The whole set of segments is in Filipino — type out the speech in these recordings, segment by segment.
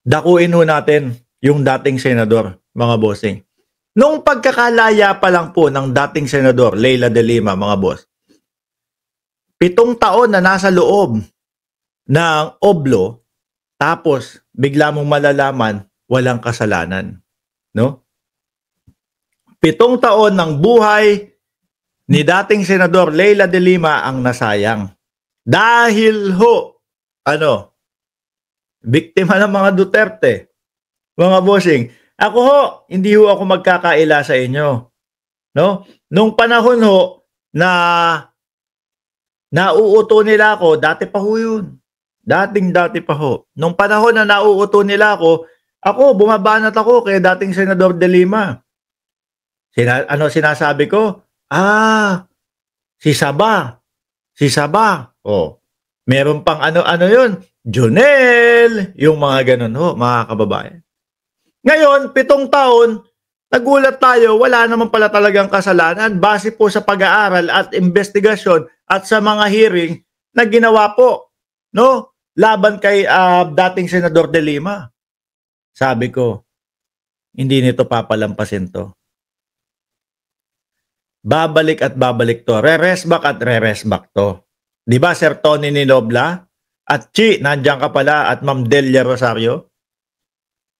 dakuin ho natin yung dating senador, mga bossing. Nung pagkakalaya pa lang po ng dating senador, Leila de Lima, mga boss, 7 taon na nasa loob ng oblo, tapos bigla mong malalaman walang kasalanan. No? 7 taon ng buhay ni dating senador Leila de Lima ang nasayang. Dahil ho, biktima ng mga Duterte. Mga bossing, ako ho, hindi ho ako magkakaila sa inyo. No? Nung panahon ho na nauuto nila ako, dati pa ho yun. Dati pa ho. Nung panahon na nauuto nila ako bumabanat ako kay dating Senador de Lima. Sinasabi ko? Si Saba. Oh. Meron pang ano yun? Jonel. Yung mga ganun ho, mga kababayan. Ngayon, 7 taon, nagulat tayo, wala naman pala talagang kasalanan base po sa pag-aaral at investigasyon at sa mga hearing na ginawa po, no? Laban kay dating Senador de Lima. Sabi ko, hindi nito papalampasin to. Babalik at babalik to. Re-resback at re-resback to. Di ba, Sir Tony Ninobla? At Chi, nandiyan ka pala, at Ma'am Delia Rosario.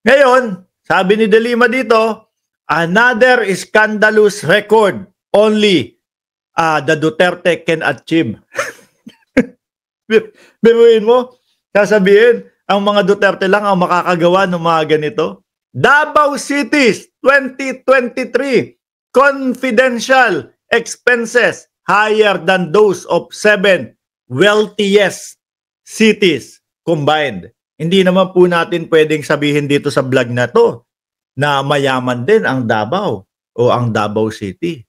Ngayon, sabi ni De Lima dito, another scandalous record only the Duterte can achieve. Biruin mo, sasabihin, ang mga Duterte lang ang makakagawa ng mga ganito. Davao Cities 2023, confidential expenses higher than those of 7 wealthiest cities combined. Hindi naman po natin pwedeng sabihin dito sa vlog na to na mayaman din ang Davao o ang Davao City.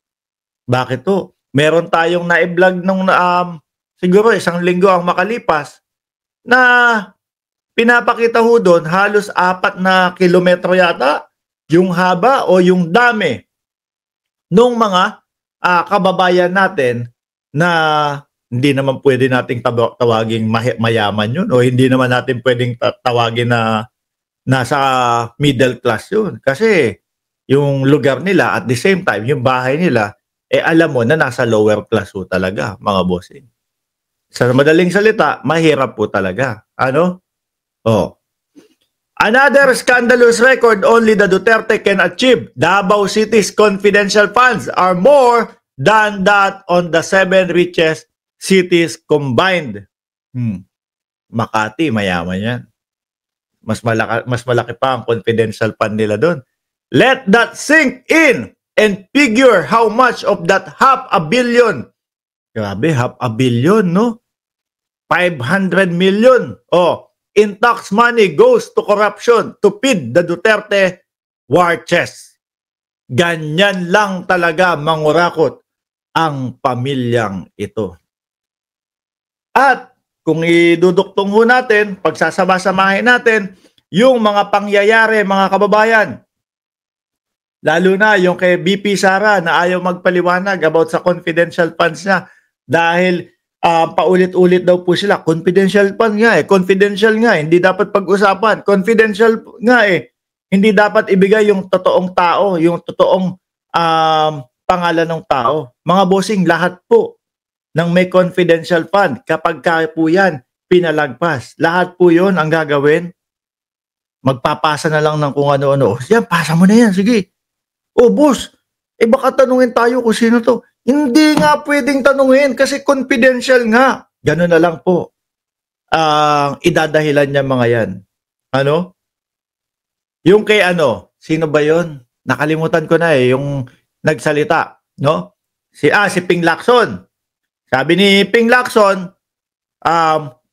Bakit to? Meron tayong na-vlog nung siguro 1 linggo ang makalipas na pinapakita ho doon halos 4 na kilometro yata yung haba o yung dami nung mga kababayan natin na hindi naman pwede nating tawaging mayaman yun o hindi naman natin pwedeng tawagin na nasa middle class yun. Kasi yung lugar nila at the same time, yung bahay nila, alam mo na nasa lower class po talaga, mga bossing. Sa madaling salita, mahirap po talaga. Another scandalous record only the Duterte can achieve. Davao City's confidential funds are more than that on the 7 richest cities combined. Makati, mayaman yan. Mas malaki pa ang confidential fund nila doon. Let that sink in and figure how much of that 500 million. Grabe, 500 million, no? 500 million. In tax money goes to corruption to feed the Duterte war chest. Ganyan lang talaga mangurakot ang pamilyang ito. At kung iduduktong ho natin, pagsasama-samahin natin, yung mga pangyayari, mga kababayan, lalo na yung kay BP Sara na ayaw magpaliwanag about sa confidential funds niya dahil paulit-ulit daw po sila. Confidential fund nga confidential nga hindi dapat pag-usapan. Confidential nga hindi dapat ibigay yung totoong tao, yung totoong pangalan ng tao. Mga bossing, lahat po ng may confidential fund, kapag po yan pinalagpas, lahat po yun ang gagawin. Magpapasa na lang ng kung ano-ano. Yan, pasa mo na yan, sige. Boss, baka tanungin tayo kung sino to. Hindi nga pwedeng tanungin kasi confidential nga. Ganun na lang po ang idadahilan niya mga yan. Yung kay sino ba yon? Nakalimutan ko na yung nagsalita, no? Si Ping Lacson. Sabi ni Ping Lacson,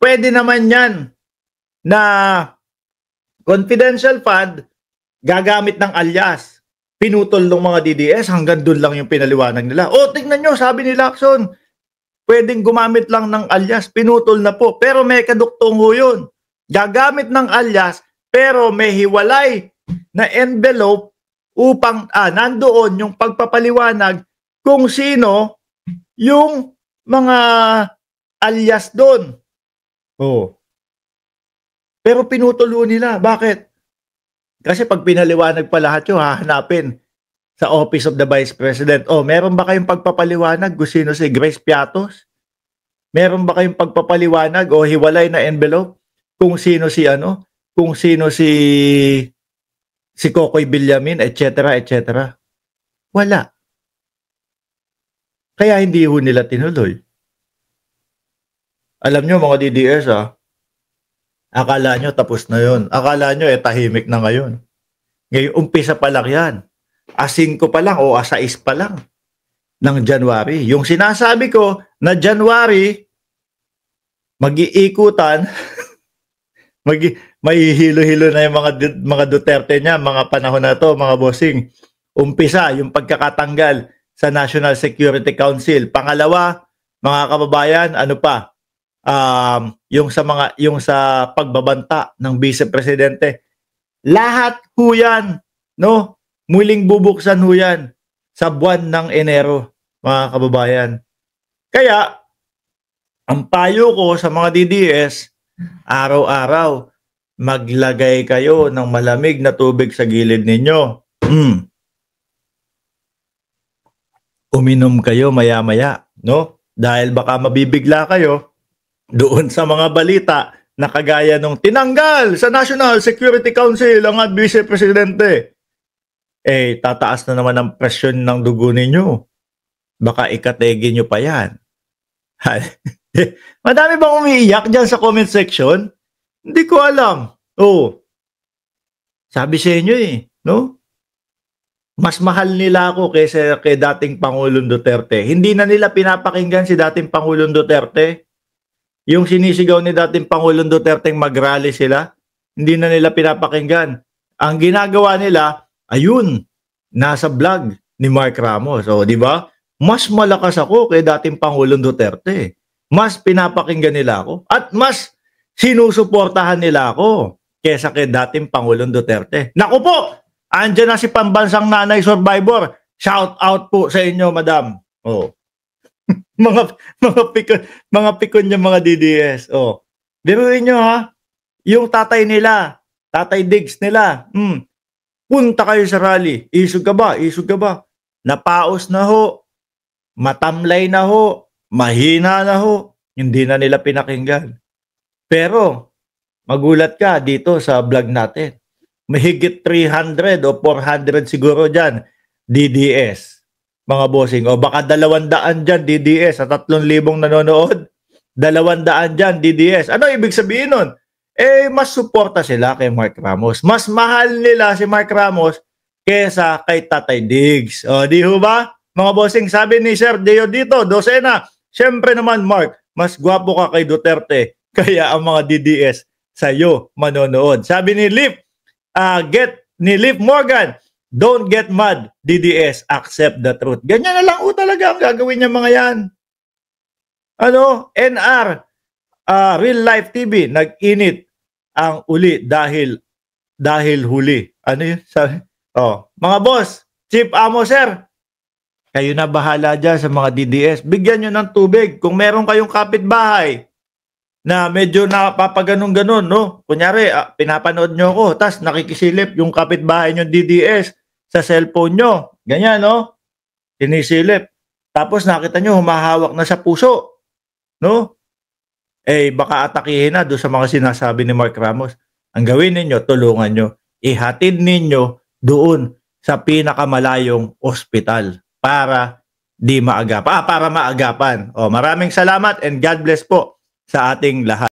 pwede naman yan na confidential fund gagamit ng alias. Pinutol ng mga DDS, hanggang doon lang yung pinaliwanag nila. Tingnan nyo, sabi ni Lacson, pwedeng gumamit lang ng alias, pinutol na po. Pero may kaduktong ho yun. Gagamit ng alias, pero may hiwalay na envelope upang nandoon yung pagpapaliwanag kung sino yung mga alias doon. Pero pinutulo nila. Bakit? Kasi pag pinaliwanag pa lahat yun, hahanapin sa Office of the Vice President. Oh, meron ba kayong pagpapaliwanag kung sino si Grace Piatos? Meron ba kayong pagpapaliwanag o hiwalay na envelope kung sino si ano? Kung sino si Kokoy Villamin, etc., etc. Wala. Kaya hindi ho nila tinuloy. Alam nyo mga DDS akala nyo tapos na yon. Akala nyo tahimik na ngayon. Ngayon umpisa pa lang yan. A5 pa lang o A6 pa lang ng January. Yung sinasabi ko na January, mag-iikutan, may hilo-hilo na yung mga Duterte niya, mga panahon na to, mga bossing. Umpisa, yung pagkakatanggal sa National Security Council. Pangalawa, mga kababayan, ano pa? Yung sa pagbabanta ng Vice Presidente. Lahat ho yan, no? Muling bubuksan ho yan sa buwan ng Enero, mga kababayan. Kaya, ang payo ko sa mga DDS, araw-araw, maglagay kayo ng malamig na tubig sa gilid ninyo. Uminom kayo maya-maya, no? Dahil baka mabibigla kayo doon sa mga balita na kagaya nung tinanggal sa National Security Council ang Vice Presidente. Tataas na naman ang presyon ng dugo ninyo. Baka ikategi nyo pa yan. Madami bang umiiyak dyan sa comment section? Hindi ko alam. Sabi sa inyo no? Mas mahal nila ako kaysa kay dating Pangulong Duterte. Hindi na nila pinapakinggan si dating Pangulong Duterte. Yung sinisigaw ni dating Pangulong Duterte mag-rally sila, hindi na nila pinapakinggan. Ang ginagawa nila, ayun, nasa vlog ni Mark Ramos. Di ba? Mas malakas ako kay dating Pangulong Duterte. Mas pinapakinggan nila ako at mas sinusuportahan nila ako kaysa kay dating Pangulong Duterte. Naku po! Andiyan na si Pambansang Nanay Survivor. Shout out po sa inyo, madam. mga pikon niya mga DDS. Biruin nyo yung tatay nila, Tatay Diggs nila. Punta kayo sa rally. Isog ka ba? Isog ka ba? Napaos na ho. Matamlay na ho. Mahina na ho. Hindi na nila pinakinggan. Pero, magulat ka dito sa vlog natin. Mahigit 300 o 400 siguro dyan, DDS. Mga bossing. O baka 200 dyan, DDS. Sa 3,000 nanonood, 200 dyan, DDS. Ano ibig sabihin nun? Mas suporta sila kay Mark Ramos. Mas mahal nila si Mark Ramos kesa kay Tatay Diggs. Di ho ba? Mga bossing, sabi ni Sir Deo dito, Dosena, syempre naman Mark, mas gwapo ka kay Duterte. Kaya ang mga DDS sa'yo manonood. Sabi ni Liv Morgan, don't get mad, DDS, accept the truth. Ganyan na lang talaga ang gagawin niya mga yan. NR, Real Life TV, nag-init ang uli dahil huli. Ano yun? Mga boss, Chief Amo Sir, kayo na bahala dyan sa mga DDS. Bigyan nyo ng tubig. Kung meron kayong kapitbahay na medyo napapaganong-ganon, no? Kunyari, pinapanood nyo ako, tas nakikisilip yung kapitbahay nyo DDS sa cellphone nyo. Ganyan, no? Sinisilip. Tapos nakita nyo, humahawak na sa puso. No? Baka atakihin na doon sa mga sinasabi ni Mark Ramos. Ang gawin ninyo, tulungan nyo. Ihatid ninyo doon sa pinakamalayong ospital para para maagapan. Maraming salamat and God bless po sa ating lahat.